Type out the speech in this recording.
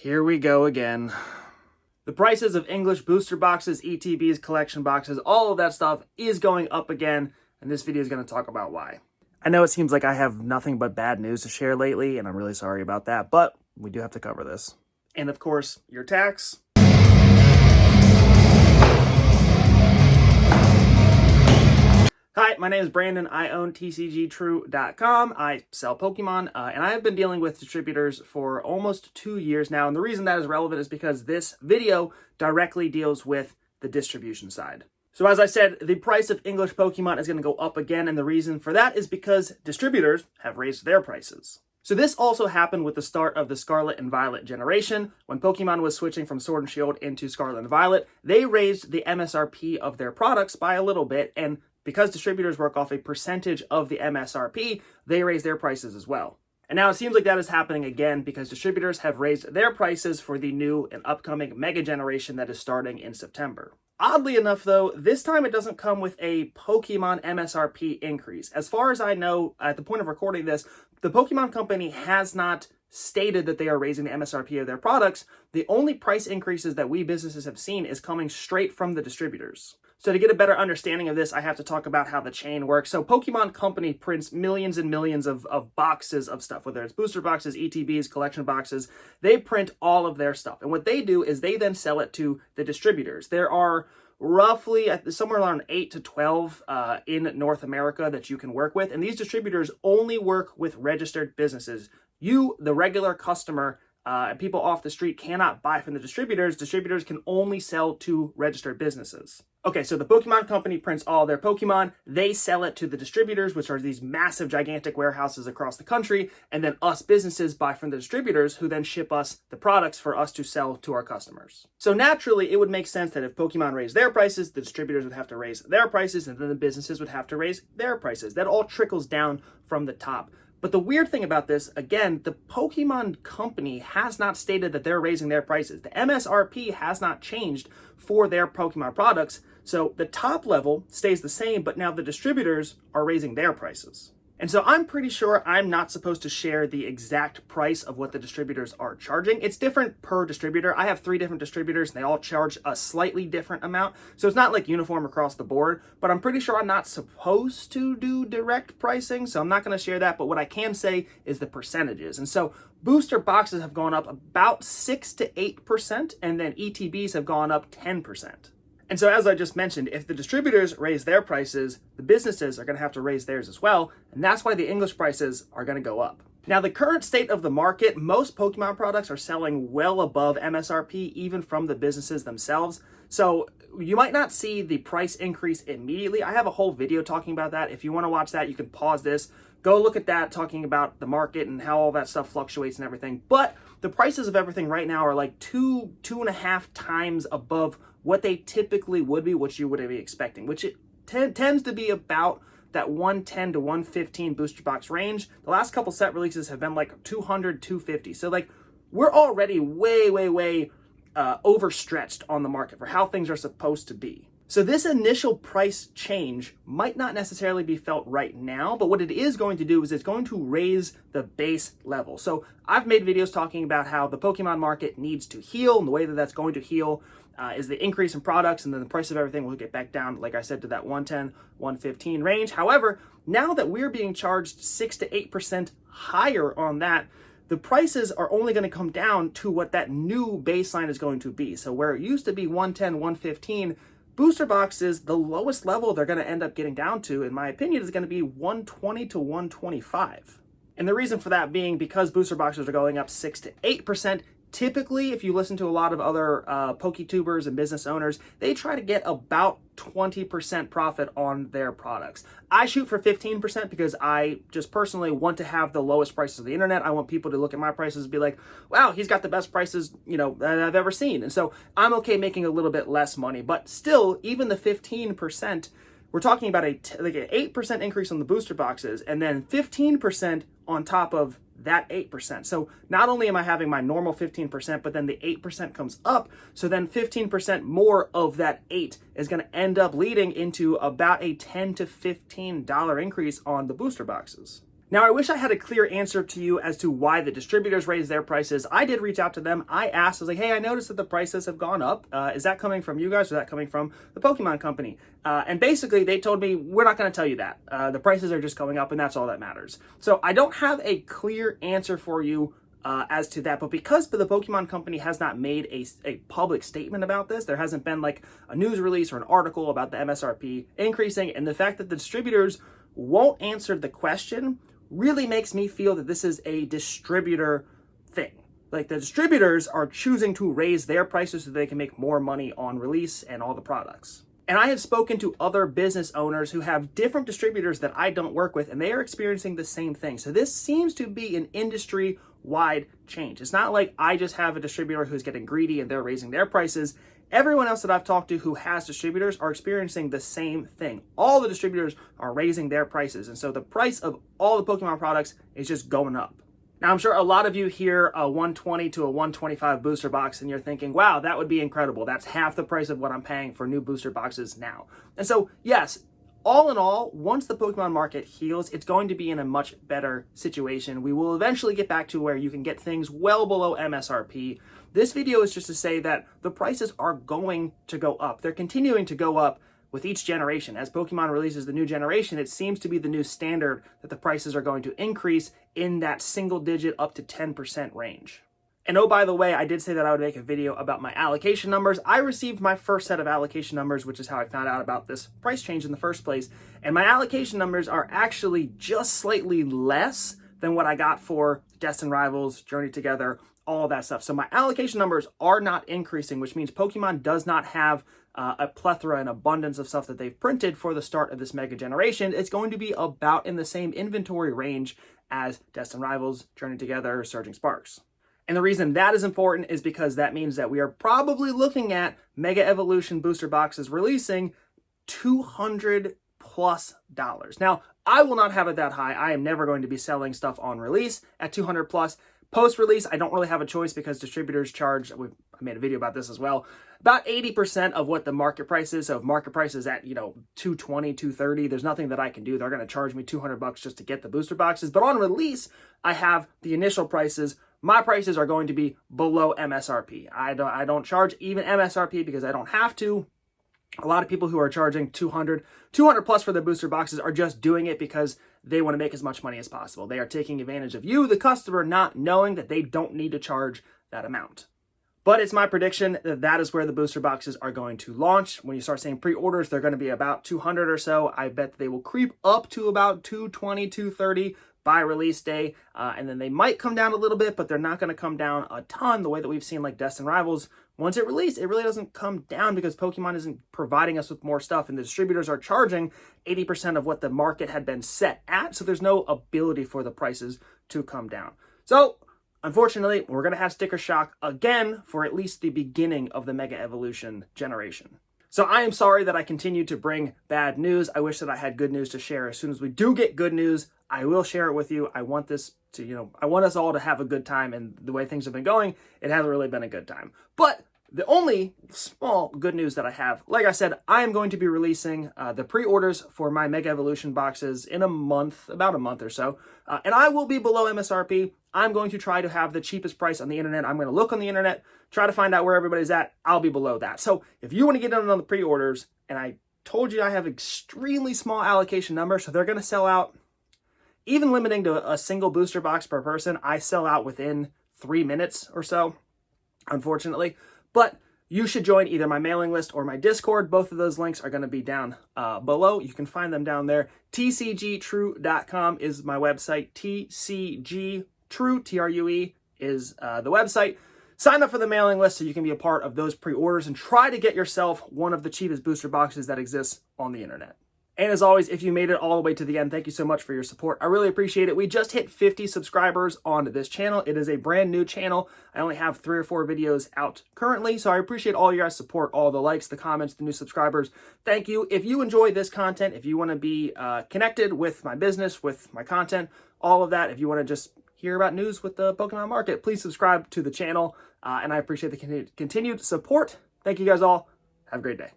Here we go again. The prices of English booster boxes, ETBs, collection boxes, all of that stuff is going up again, and this video is going to talk about why. I know it seems like I have nothing but bad news to share lately, and I'm really sorry about that, but we do have to cover this. And of course, your tax. Hi, my name is Brandon. I own TCGtrue.com. I sell Pokemon, and I have been dealing with distributors for almost 2 years now. And the reason that is relevant is because this video directly deals with the distribution side. So as I said, the price of English Pokemon is going to go up again. And the reason for that is because distributors have raised their prices. So this also happened with the start of the Scarlet and Violet generation. When Pokemon was switching from Sword and Shield into Scarlet and Violet, they raised the MSRP of their products by a little bit, and because distributors work off a percentage of the MSRP, they raise their prices as well. And now it seems like that is happening again because distributors have raised their prices for the new and upcoming Mega Generation that is starting in September. Oddly enough, though, this time it doesn't come with a Pokemon MSRP increase. As far as I know, at the point of recording this, the Pokemon Company has not stated that they are raising the MSRP of their products. The only price increases that we businesses have seen is coming straight from the distributors. So to get a better understanding of this, I have to talk about how the chain works. So Pokemon Company prints millions and millions of boxes of stuff, whether it's booster boxes, ETBs, collection boxes. They print all of their stuff. And what they do is they then sell it to the distributors. There are roughly somewhere around 8 to 12 in North America that you can work with. And these distributors only work with registered businesses. You, the regular customer, people off the street cannot buy from the distributors. Distributors can only sell to registered businesses. Okay, so the Pokemon Company prints all their Pokemon. They sell it to the distributors, which are these massive, gigantic warehouses across the country. And then us businesses buy from the distributors, who then ship us the products for us to sell to our customers. So naturally, it would make sense that if Pokemon raised their prices, the distributors would have to raise their prices, and then the businesses would have to raise their prices. That all trickles down from the top. But the weird thing about this, again, the Pokemon Company has not stated that they're raising their prices. The MSRP has not changed for their Pokemon products. So the top level stays the same, but now the distributors are raising their prices. And so I'm pretty sure I'm not supposed to share the exact price of what the distributors are charging. It's different per distributor. I have 3 different distributors, and they all charge a slightly different amount. So it's not like uniform across the board, but I'm pretty sure I'm not supposed to do direct pricing. So I'm not going to share that. But what I can say is the percentages. And so booster boxes have gone up about 6 to 8%, and then ETBs have gone up 10%. And so as I just mentioned, if the distributors raise their prices, the businesses are going to have to raise theirs as well. And that's why the English prices are going to go up. Now, the current state of the market, most Pokemon products are selling well above MSRP, even from the businesses themselves. So you might not see the price increase immediately. I have a whole video talking about that. If you want to watch that, you can pause this. Go look at that, talking about the market and how all that stuff fluctuates and everything. But the prices of everything right now are like 2.5 times above what they typically would be, what you would be expecting, which it tends to be about that 110 to 115 booster box range. The last couple set releases have been like 200, 250. So like we're already way overstretched on the market for how things are supposed to be. So this initial price change might not necessarily be felt right now, but what it is going to do is it's going to raise the base level. So I've made videos talking about how the Pokemon market needs to heal, and the way that that's going to heal is the increase in products, and then the price of everything will get back down, like I said, to that 110, 115 range. However, now that we're being charged 6 to 8% higher on that, the prices are only going to come down to what that new baseline is going to be. So where it used to be 110, 115, booster boxes, the lowest level they're going to end up getting down to, in my opinion, is going to be 120 to 125. And the reason for that being because booster boxes are going up 6 to 8%. Typically, if you listen to a lot of other PokeTubers and business owners, they try to get about 20% profit on their products. I shoot for 15% because I just personally want to have the lowest prices of the internet. I want people to look at my prices and be like, wow, he's got the best prices, that I've ever seen. And so I'm okay making a little bit less money, but still, even the 15%, we're talking about an 8% increase on the booster boxes and then 15% on top of that 8%. So not only am I having my normal 15%, but then the 8% comes up. So then 15% more of that 8 is going to end up leading into about a $10 to $15 increase on the booster boxes. Now, I wish I had a clear answer to you as to why the distributors raised their prices. I did reach out to them. I asked, I was like, hey, I noticed that the prices have gone up. Is that coming from you guys, or is that coming from the Pokemon company? And basically, they told me, we're not going to tell you that. The prices are just going up, and that's all that matters. So I don't have a clear answer for you as to that, but because the Pokemon company has not made a public statement about this, there hasn't been like a news release or an article about the MSRP increasing, and the fact that the distributors won't answer the question really makes me feel that this is a distributor thing. Like, the distributors are choosing to raise their prices so they can make more money on release and all the products. And I have spoken to other business owners who have different distributors that I don't work with, and they are experiencing the same thing. So this seems to be an industry-wide change. It's not like I just have a distributor who's getting greedy and they're raising their prices. Everyone else that I've talked to who has distributors are experiencing the same thing. All the distributors are raising their prices, and so the price of all the Pokemon products is just going up. Now, I'm sure a lot of you hear a 120 to a 125 booster box, and you're thinking, wow, that would be incredible. That's half the price of what I'm paying for new booster boxes now. And so, yes, all in all, once the Pokemon market heals, it's going to be in a much better situation. We will eventually get back to where you can get things well below MSRP. This video is just to say that the prices are going to go up. They're continuing to go up with each generation. As Pokemon releases the new generation, it seems to be the new standard that the prices are going to increase in that single digit up to 10% range. And oh, by the way, I did say that I would make a video about my allocation numbers. I received my first set of allocation numbers, which is how I found out about this price change in the first place. And my allocation numbers are actually just slightly less than what I got for Destined Rivals, Journey Together, all that stuff. So my allocation numbers are not increasing, which means Pokemon does not have a plethora and abundance of stuff that they've printed for the start of this mega generation. It's going to be about in the same inventory range as Destined Rivals, Journey Together, Surging Sparks. And the reason that is important is because that means that we are probably looking at Mega Evolution booster boxes releasing $200+ Now, I will not have it that high. I am never going to be selling stuff on release at $200+. Post-release, I don't really have a choice because distributors charge, I made a video about this as well, about 80% of what the market price is. So if market price is at, $220, $230, there's nothing that I can do. They're going to charge me $200 just to get the booster boxes. But on release, I have the initial prices. My prices are going to be below MSRP. I don't charge even MSRP because I don't have to. A lot of people who are charging $200+ for their booster boxes are just doing it because they want to make as much money as possible. They are taking advantage of you, the customer, not knowing that they don't need to charge that amount. But it's my prediction that that is where the booster boxes are going to launch. When you start seeing pre-orders, they're going to be about 200 or so. I bet that they will creep up to about 220, 230 by release day. And then they might come down a little bit, but they're not going to come down a ton the way that we've seen like Destined Rivals. Once it released, it really doesn't come down because Pokemon isn't providing us with more stuff, and the distributors are charging 80% of what the market had been set at, so there's no ability for the prices to come down. So, unfortunately, we're going to have sticker shock again for at least the beginning of the Mega Evolution generation. So I am sorry that I continue to bring bad news. I wish that I had good news to share. As soon as we do get good news, I will share it with you. I want this to, I want us all to have a good time, and the way things have been going, it hasn't really been a good time. But the only small good news that I have, like I said, I am going to be releasing the pre-orders for my Mega Evolution boxes in a month, about a month or so, and I will be below MSRP. I'm going to try to have the cheapest price on the internet. I'm going to look on the internet, try to find out where everybody's at. I'll be below that. So if you want to get in on the pre-orders, and I told you I have extremely small allocation numbers, so they're going to sell out, even limiting to a single booster box per person, I sell out within 3 minutes or so, unfortunately. But you should join either my mailing list or my Discord. Both of those links are going to be down below. You can find them down there. tcgtrue.com is my website. tcgtrue, T-R-U-E, is the website. Sign up for the mailing list so you can be a part of those pre-orders and try to get yourself one of the cheapest booster boxes that exists on the internet. And as always, if you made it all the way to the end, thank you so much for your support. I really appreciate it. We just hit 50 subscribers on this channel. It is a brand new channel. I only have 3 or 4 videos out currently, so I appreciate all your guys' support, all the likes, the comments, the new subscribers. Thank you. If you enjoy this content, if you want to be connected with my business, with my content, all of that, if you want to just hear about news with the Pokemon market, please subscribe to the channel, and I appreciate the continued support. Thank you guys all. Have a great day.